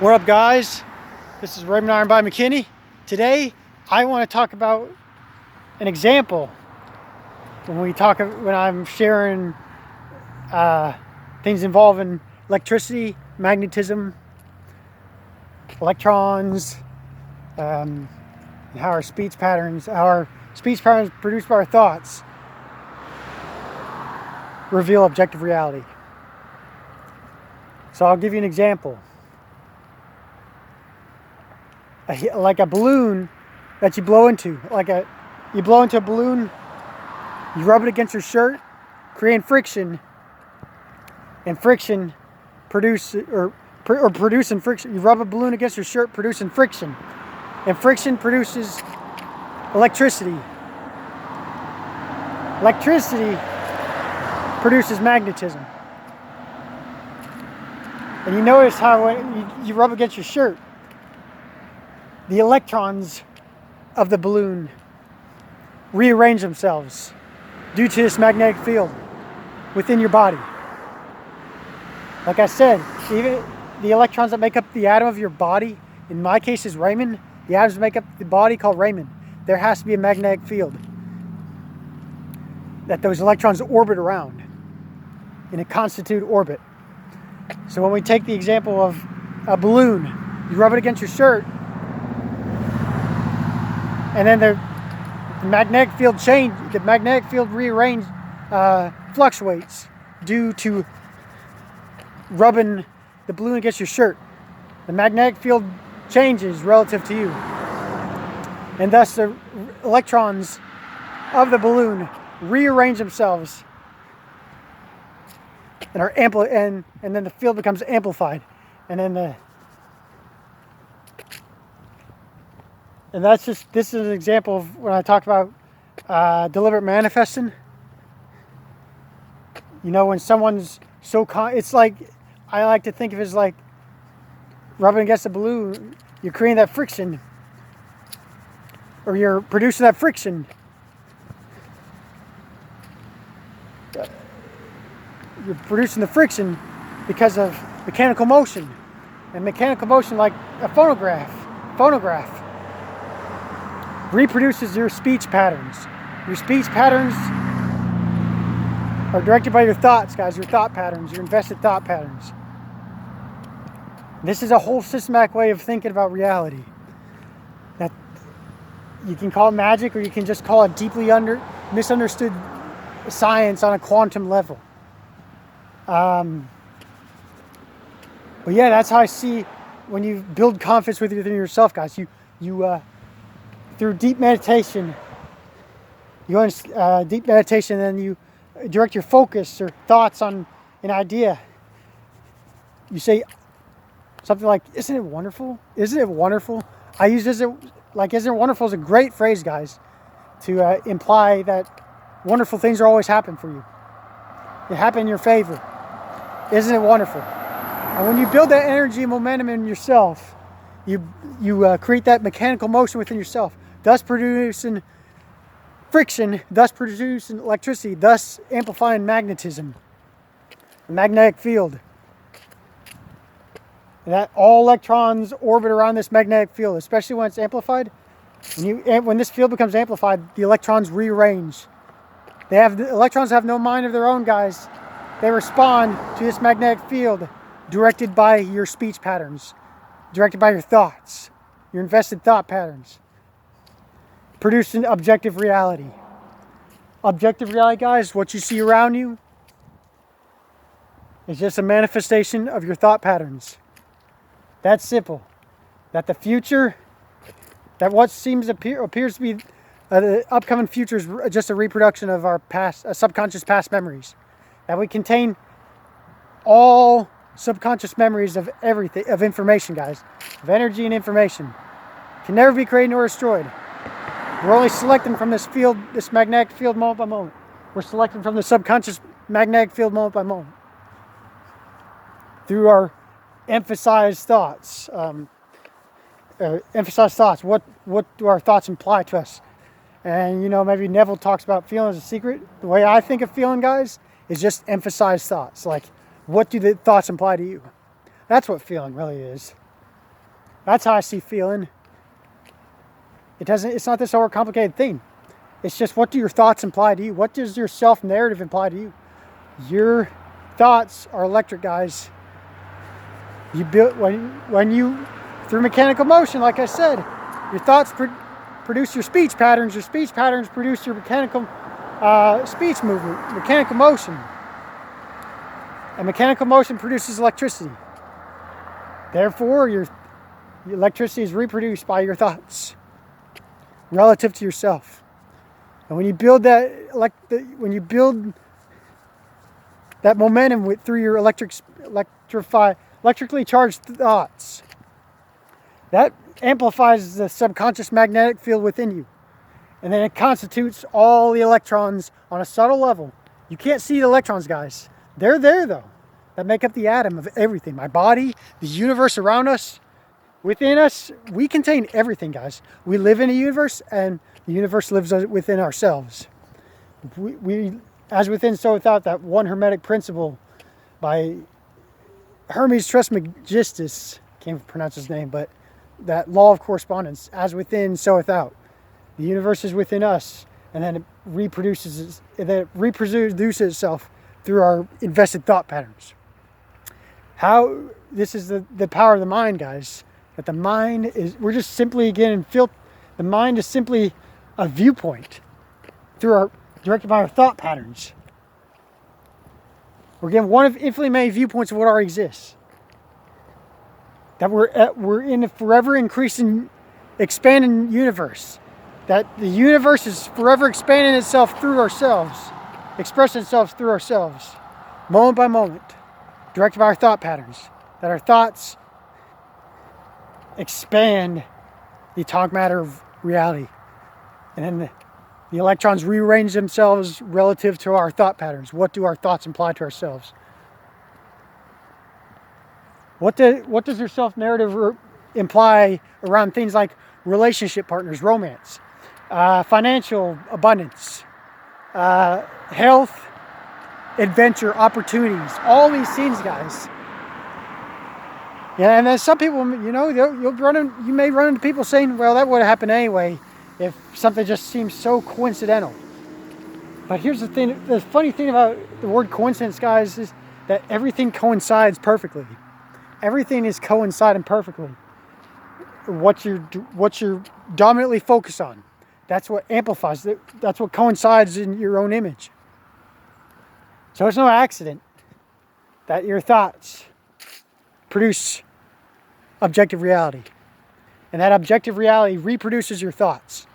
What up, guys? This is Raymond Iron by McKinney. Today I want to talk about an example when I'm sharing things involving electricity, magnetism, electrons, and how our speech patterns produced by our thoughts reveal objective reality. So I'll give you an example. Like a balloon that you blow into. You blow into a balloon, you rub it against your shirt, creating friction, and friction producing friction. You rub a balloon against your shirt, producing friction, and friction produces electricity. Electricity produces magnetism. And you notice how when you rub against your shirt, the electrons of the balloon rearrange themselves due to this magnetic field within your body. Like I said, even the electrons that make up the atom of your body, in my case is Raymond, the atoms make up the body called Raymond. There has to be a magnetic field that those electrons orbit around in a constituted orbit. So when we take the example of a balloon, you rub it against your shirt, and then the magnetic field fluctuates due to rubbing the balloon against your shirt. The magnetic field changes relative to you, and thus the electrons of the balloon rearrange themselves and are and then the field becomes amplified, and then this is an example of when I talk about deliberate manifesting. You know, when someone's it's like, I like to think of it as like rubbing against a balloon. You're creating that friction, or you're producing that friction. You're producing the friction because of mechanical motion. And mechanical motion, like a phonograph reproduces your speech patterns. Your speech patterns are directed by your thoughts, guys, your thought patterns, your invested thought patterns. This is a whole systematic way of thinking about reality that you can call magic, or you can just call it deeply misunderstood science on a quantum level. But yeah, that's how I see when you build confidence within yourself, guys. You through deep meditation, then you direct your focus or thoughts on an idea. You say something like, "Isn't it wonderful? Isn't it wonderful?" I use "isn't it wonderful" is a great phrase, guys, to imply that wonderful things are always happen for you. They happen in your favor. Isn't it wonderful? And when you build that energy and momentum in yourself, you create that mechanical motion within yourself, thus producing friction, thus producing electricity, thus amplifying magnetism, a magnetic field. And that all electrons orbit around this magnetic field, especially when it's amplified. When this field becomes amplified, the electrons rearrange. The electrons have no mind of their own, guys. They respond to this magnetic field directed by your speech patterns, directed by your thoughts, your invested thought patterns, producing objective reality. Objective reality, guys, what you see around you is just a manifestation of your thought patterns. That's simple. That the future, that what appears to be the upcoming future is just a reproduction of our past, subconscious past memories. That we contain all subconscious memories of everything, of information, guys, of energy and information. Can never be created nor destroyed. We're only selecting from this field, this magnetic field, moment by moment. We're selecting from the subconscious magnetic field, moment by moment, through our emphasized thoughts. What do our thoughts imply to us? And, you know, maybe Neville talks about feeling as a secret. The way I think of feeling, guys, is just emphasized thoughts. Like, what do the thoughts imply to you? That's what feeling really is. That's how I see feeling. It's not this overcomplicated thing. It's just, what do your thoughts imply to you? What does your self-narrative imply to you? Your thoughts are electric, guys. You build when you, through mechanical motion, like I said, your thoughts produce your speech patterns. Your speech patterns produce your mechanical speech movement, mechanical motion. And mechanical motion produces electricity. Therefore, your electricity is reproduced by your thoughts relative to yourself. And when you build that, momentum through your electrically charged thoughts, that amplifies the subconscious magnetic field within you. And then it constitutes all the electrons on a subtle level. You can't see the electrons, guys. They're there, though, that make up the atom of everything. My body, the universe around us, within us, we contain everything, guys. We live in a universe, and the universe lives within ourselves. We as within, so without, that one Hermetic principle by Hermes Trismegistus, can't pronounce his name, but that law of correspondence, as within, so without. The universe is within us, and then it reproduces itself through our invested thought patterns. This is the power of the mind, guys. That the mind is, we're just simply, again, the mind is simply a viewpoint directed by our thought patterns. We're given one of infinitely many viewpoints of what already exists. That we're in a forever increasing, expanding universe. That the universe is forever expanding itself through ourselves, expressing itself through ourselves, moment by moment, directed by our thought patterns. That our thoughts expand the atomic matter of reality. And then the electrons rearrange themselves relative to our thought patterns. What do our thoughts imply to ourselves? What does your self-narrative imply around things like relationship partners, romance, financial abundance, health, adventure, opportunities, all these things, guys. Yeah, and then some people, you may run into people saying, well, that would have happened anyway if something just seems so coincidental. But here's the thing, the funny thing about the word coincidence, guys, is that everything coincides perfectly. Everything is coinciding perfectly. What you're dominantly focused on, that's what amplifies, that's what coincides in your own image. So it's no accident that your thoughts produce objective reality. And that objective reality reproduces your thoughts.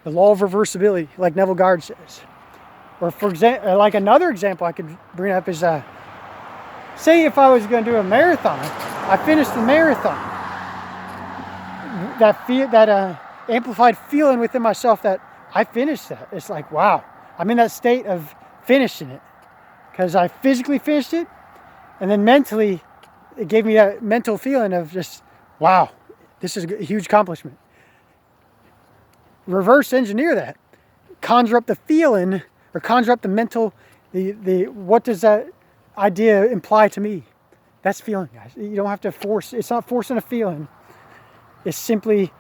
The law of reversibility, like Neville Goddard says. Or for example, like another example I could bring up is, say if I was going to do a marathon, I finished the marathon. That amplified feeling within myself that I finished that. It's like, wow, I'm in that state of finishing it. Because I physically finished it, and then mentally, it gave me that mental feeling of just, wow, this is a huge accomplishment. Reverse engineer that. Conjure up the feeling, or conjure up the mental, what does that idea imply to me? That's feeling, guys. You don't have to force, it's not forcing a feeling. It's simply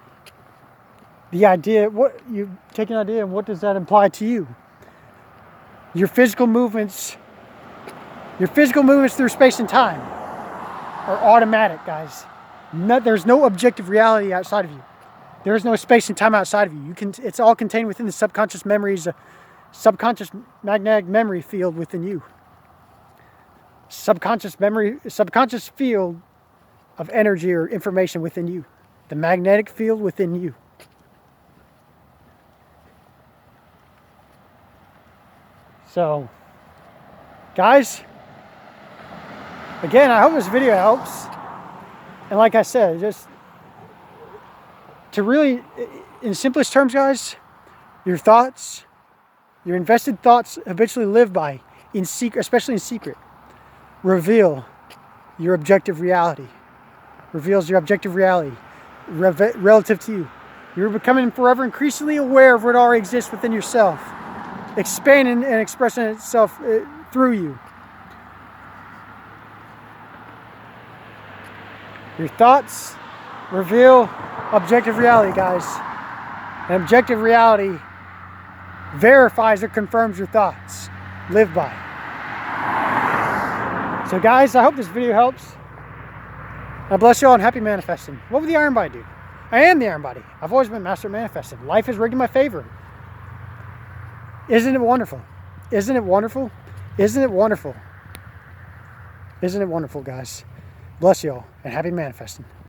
the idea, you take an idea and what does that imply to you? Your physical movements through space and time are automatic, guys. There's no objective reality outside of you. There is no space and time outside of you. It's all contained within the subconscious memories, subconscious magnetic memory field within you. Subconscious field of energy or information within you. The magnetic field within you. So, guys, again, I hope this video helps. And like I said, just to really, in simplest terms, guys, your thoughts, your invested thoughts habitually live by, in secret, especially in secret, reveal your objective reality. Reveals your objective reality relative to you. You're becoming forever increasingly aware of what already exists within yourself, expanding and expressing itself through you. Your thoughts reveal objective reality, guys. And objective reality verifies or confirms your thoughts. Live by. So guys, I hope this video helps. I bless you all and happy manifesting. What would the iron body do? I am the iron body. I've always been master manifesting. Life is rigged in my favor. Isn't it wonderful? Isn't it wonderful? Isn't it wonderful? Isn't it wonderful, guys? Bless you all and happy manifesting.